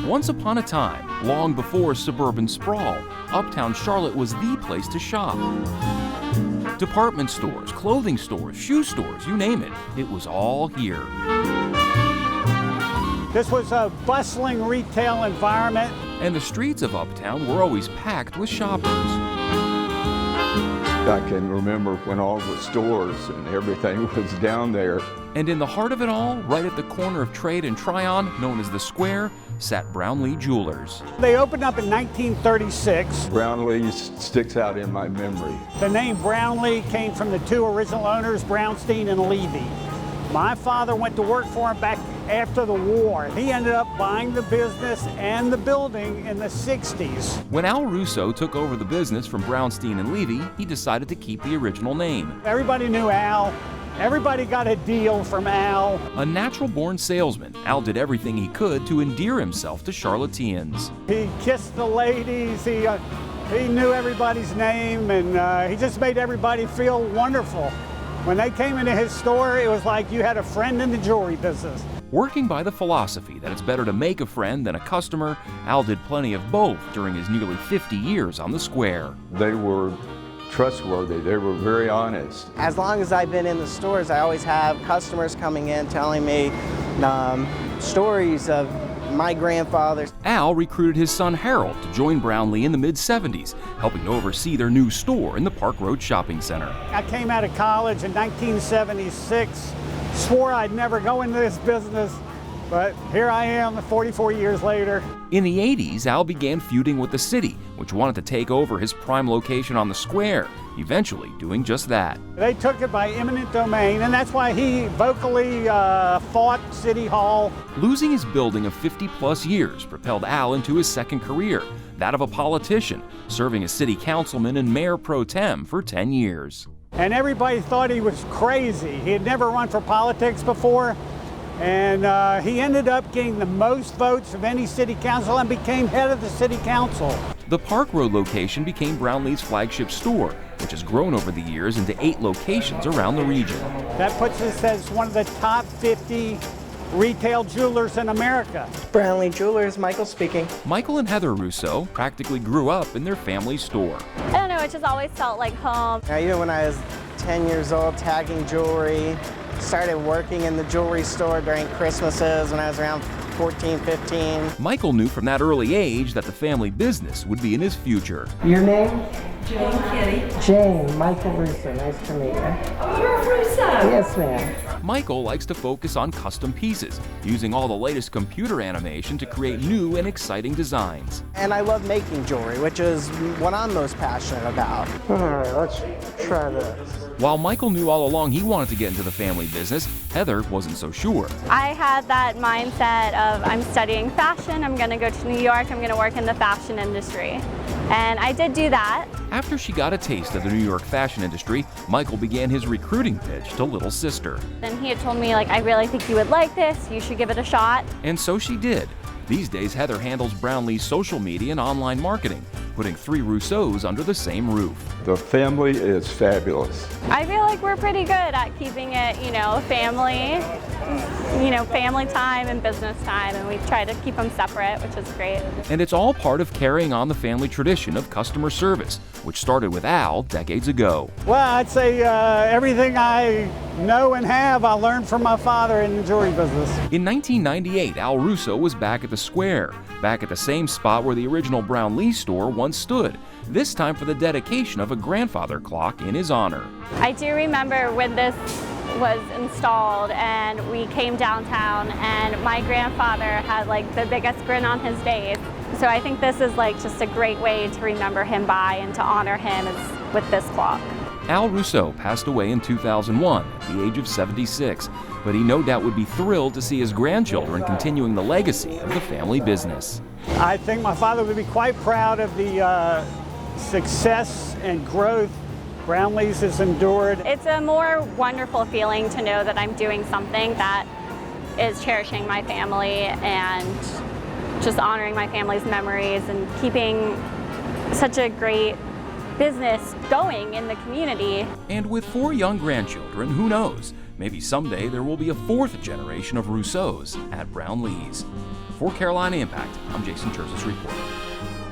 Once upon a time, long before suburban sprawl, uptown Charlotte was the place to shop. Department stores, clothing stores, shoe stores, you name it, it was all here. This was a bustling retail environment. And the streets of uptown were always packed with shoppers. I can remember when all the stores and everything was down there. And in the heart of it all, right at the corner of Trade and Tryon, known as the Square, sat Brownlee Jewelers. They opened up in 1936. Brownlee sticks out in my memory. The name Brownlee came from the two original owners, Brownstein and Levy. My father went to work for him back after the war. He ended up buying the business and the building in the 60s. When Al Rousso took over the business from Brownstein and Levy, he decided to keep the original name. Everybody knew Al. Everybody got a deal from Al. A natural-born salesman, Al did everything he could to endear himself to Charlotteans. He kissed the ladies, he knew everybody's name, and he just made everybody feel wonderful. When they came into his store, it was like you had a friend in the jewelry business. Working by the philosophy that it's better to make a friend than a customer, Al did plenty of both during his nearly 50 years on the Square. They were trustworthy. They were very honest. As long as I've been in the stores, I always have customers coming in telling me stories of my grandfather. Al recruited his son Harold to join Brownlee in the mid-70s, helping to oversee their new store in the Park Road Shopping Center. I came out of college in 1976, swore I'd never go into this business, but here I am 44 years later. In the 80s, Al began feuding with the city, which wanted to take over his prime location on the Square, eventually doing just that. They took it by eminent domain, and that's why he vocally fought City Hall. Losing his building of 50-plus years propelled Al into his second career, that of a politician, serving as city councilman and mayor pro tem for 10 years. And everybody thought he was crazy. He had never run for politics before, and he ended up getting the most votes of any city council and became head of the city council. The Park Road location became Brownlee's flagship store, which has grown over the years into 8 locations around the region. That puts us as one of the top 50 retail jewelers in America. Brownlee Jewelers, Michael speaking. Michael and Heather Rousso practically grew up in their family store. I don't know, it just always felt like home. Even when I was 10 years old, tagging jewelry, started working in the jewelry store during Christmases when I was around 14, 15. Michael knew from that early age that the family business would be in his future. Your name? Jane Kitty. Jane, Michael Rousso, nice to meet you. Oh, you're Rousso. Yes, ma'am. Michael likes to focus on custom pieces, using all the latest computer animation to create new and exciting designs. And I love making jewelry, which is what I'm most passionate about. All right, let's try this. While Michael knew all along he wanted to get into the family business, Heather wasn't so sure. I had that mindset of I'm studying fashion, I'm going to go to New York, I'm going to work in the fashion industry. And I did do that. After she got a taste of the New York fashion industry, Michael began his recruiting pitch to little sister. And he had told me, I really think you would like this, you should give it a shot. And so she did. These days, Heather handles Brownlee's social media and online marketing, putting 3 Rousseaus under the same roof. The family is fabulous. I feel like we're pretty good at keeping it, family time and business time, and we try to keep them separate, which is great. And it's all part of carrying on the family tradition of customer service, which started with Al decades ago. Well, I'd say everything I know and have, I learned from my father in the jewelry business. In 1998, Al Rousso was back at the Square, back at the same spot where the original Brownlee store once stood, this time for the dedication of a grandfather clock in his honor. I do remember when this was installed and we came downtown and my grandfather had the biggest grin on his face. So I think this is just a great way to remember him by and to honor him with this clock. Al Rousso passed away in 2001 at the age of 76, but he no doubt would be thrilled to see his grandchildren continuing the legacy of the family business. I think my father would be quite proud of the success and growth Brownlee's has endured. It's a more wonderful feeling to know that I'm doing something that is cherishing my family and just honoring my family's memories and keeping such a great business going in the community. And with 4 young grandchildren, who knows? Maybe someday there will be a fourth generation of Rousseaus at Brownlee's. For Carolina Impact, I'm Jason Terzis reporting.